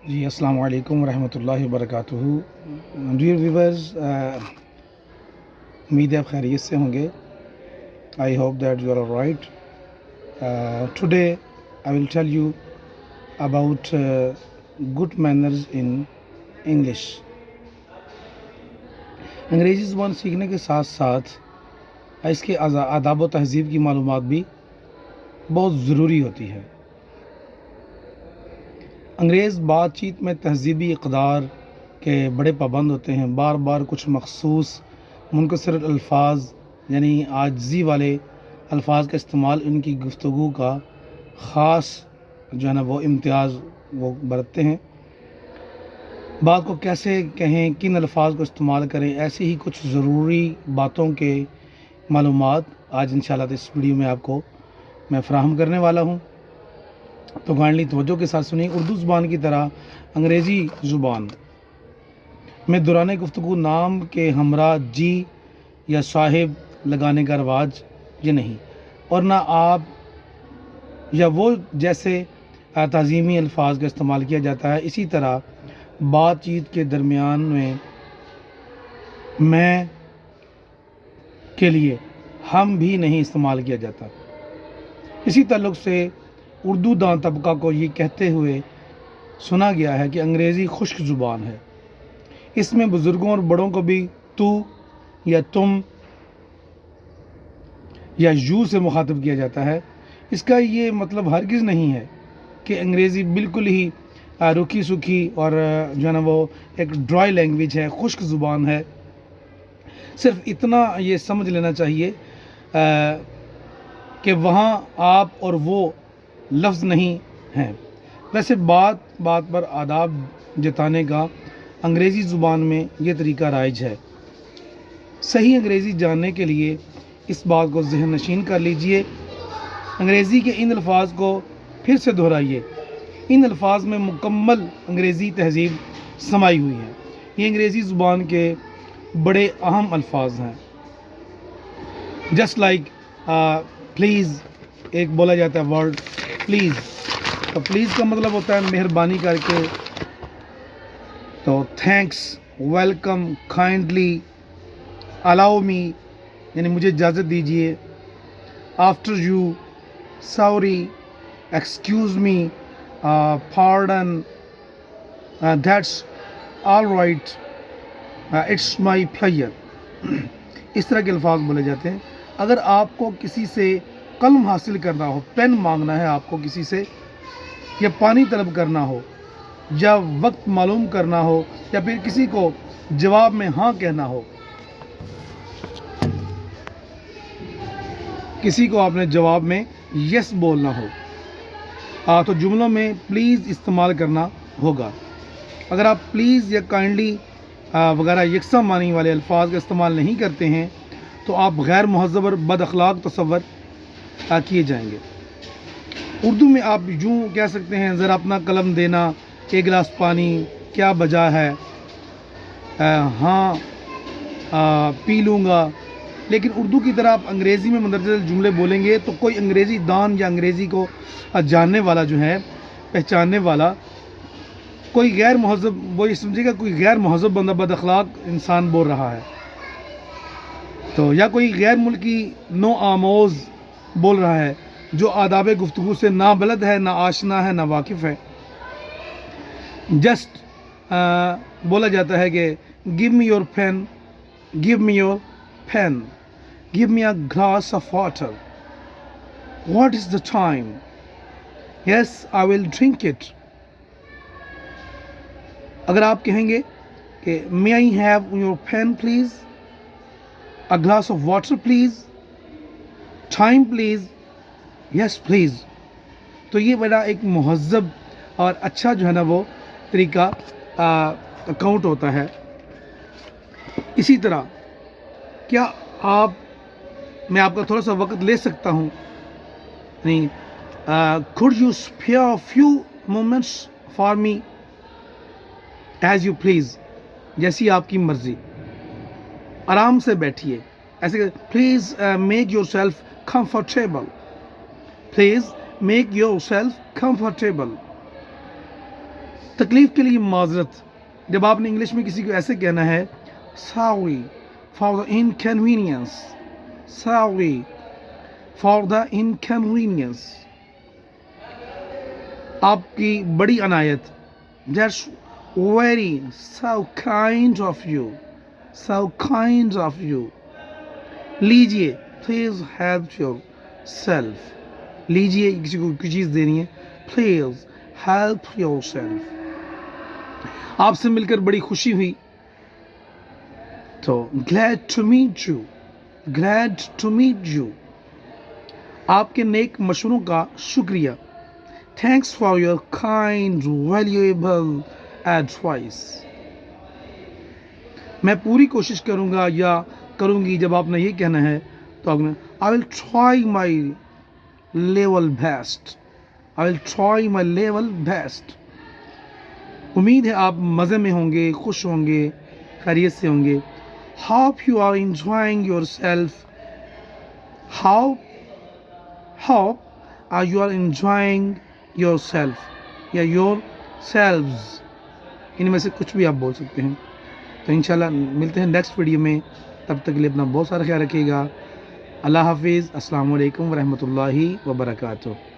جی السلام علیکم ورحمۃ اللہ وبرکاتہ. ڈیئر ویورز، امید ہے آپ خیریت سے ہوں گے. I hope that you are right. Today I will tell you about good manners in English. انگریزی زبان سیکھنے کے ساتھ ساتھ اس کے آداب و تہذیب کی معلومات بھی بہت ضروری ہوتی ہے. انگریز بات چیت میں تہذیبی اقدار کے بڑے پابند ہوتے ہیں. بار بار کچھ مخصوص منکسر الفاظ یعنی عاجزی والے الفاظ کا استعمال ان کی گفتگو کا خاص جو ہے نا وہ امتیاز وہ برتتے ہیں. بات کو کیسے کہیں، کن الفاظ کو استعمال کریں، ایسی ہی کچھ ضروری باتوں کے معلومات آج انشاءاللہ اس ویڈیو میں آپ کو میں فراہم کرنے والا ہوں. تو کائنڈلی توجہ کے ساتھ سنیں. اردو زبان کی طرح انگریزی زبان میں دوران گفتگو نام کے ہمراہ جی یا صاحب لگانے کا رواج یہ نہیں، اور نہ آپ یا وہ جیسے تعظیمی الفاظ کا استعمال کیا جاتا ہے. اسی طرح بات چیت کے درمیان میں کے لیے ہم بھی نہیں استعمال کیا جاتا. اسی تعلق سے اردو داں طبقہ کو یہ کہتے ہوئے سنا گیا ہے کہ انگریزی خشک زبان ہے. اس میں بزرگوں اور بڑوں کو بھی تو یا تم یا یو سے مخاطب کیا جاتا ہے. اس کا یہ مطلب ہرگز نہیں ہے کہ انگریزی بالکل ہی رکھی سکھی اور جو ہے نا وہ ایک ڈرائی لینگویج ہے، خشک زبان ہے. صرف اتنا یہ سمجھ لینا چاہیے کہ وہاں آپ اور وہ لفظ نہیں ہیں. ویسے بات بات پر آداب جتانے کا انگریزی زبان میں یہ طریقہ رائج ہے. صحیح انگریزی جاننے کے لیے اس بات کو ذہن نشین کر لیجئے. انگریزی کے ان الفاظ کو پھر سے دہرائیے. ان الفاظ میں مکمل انگریزی تہذیب سمائی ہوئی ہے. یہ انگریزی زبان کے بڑے اہم الفاظ ہیں. جسٹ لائک پلیز، ایک بولا جاتا ہے ورڈ پلیز. تو پلیز کا مطلب ہوتا ہے مہربانی کر کے. تو thanks, welcome, kindly, allow me یعنی مجھے اجازت دیجیے. After you, sorry, excuse me, pardon, that's all right, it's my pleasure. اس طرح کے الفاظ بولے جاتے ہیں. اگر آپ کو کسی سے قلم حاصل کرنا ہو، پین مانگنا ہے آپ کو کسی سے، یا پانی طلب کرنا ہو، یا وقت معلوم کرنا ہو، یا پھر کسی کو جواب میں ہاں کہنا ہو، کسی کو آپ نے جواب میں یس بولنا ہو، تو جملوں میں پلیز استعمال کرنا ہوگا. اگر آپ پلیز یا کائنڈلی وغیرہ یکساں معنی والے الفاظ کا استعمال نہیں کرتے ہیں تو آپ غیر مہذب اور بد اخلاق تصور کیے جائیں گے. اردو میں آپ یوں کہہ سکتے ہیں، ذرا اپنا قلم دینا، ایک گلاس پانی، کیا بجا ہے، ہاں پی لوں گا. لیکن اردو کی طرح آپ انگریزی میں مندرجہ جملے بولیں گے تو کوئی انگریزی دان یا انگریزی کو جاننے والا جو ہے، پہچاننے والا، کوئی غیر مہذب، وہ یہ سمجھے گا کوئی غیر مہذب بندہ، بد اخلاق انسان بول رہا ہے. تو یا کوئی غیر ملکی نو آموز بول رہا ہے جو آداب گفتگو سے نہ بلد ہے، نہ آشنا ہے، نہ واقف ہے. جسٹ بولا جاتا ہے کہ give me your pen, give me your pen, give me a glass of water, what is the time, yes I will drink it. اگر آپ کہیں گے کہ may I have your pen please, a glass of water please, time please, yes please, تو یہ بڑا ایک مہذب اور اچھا جو ہے نا وہ طریقہ اکاؤنٹ ہوتا ہے. اسی طرح کیا میں آپ کا تھوڑا سا وقت لے سکتا ہوں؟ نہیں، could you spare a few moments for me as you please، جیسی آپ کی مرضی. آرام سے بیٹھیے، ایسے کہ please make your self comfortable, please make your self comfortable. تکلیف کے لیے معذرت. جب آپ نے انگلش میں کسی کو ایسے کہنا ہے sorry for the inconvenience, sorry for the inconvenience, آپ کی بڑی عنایت, that's very so kind of you, so kind of you. لیجئے, please help yourself, لیجئے, کسی کو کوئی چیز دینی ہے, please help yourself. آپ سے مل کر بڑی خوشی ہوئی تو glad to meet you, glad to meet you. آپ کے نیک مشوروں کا شکریہ, thanks for your kind valuable advice. میں پوری کوشش کروں گا یا کروں گی. جب آپ نے یہ کہنا ہے تو آپ نے I will try my level best, I will try my level best. امید ہے آپ مزے میں ہوں گے, خوش ہوں گے, خیریت سے ہوں گے. Hope you are enjoying yourself. Hope you are enjoying yourself یا yourselves, ان میں سے کچھ بھی آپ بول سکتے ہیں. تو انشاءاللہ ملتے ہیں نیکسٹ ویڈیو میں. تب تک کے لیے اپنا بہت سارا خیال رکھیے گا. اللہ حافظ. السلام علیکم ورحمۃ اللہ وبرکاتہ.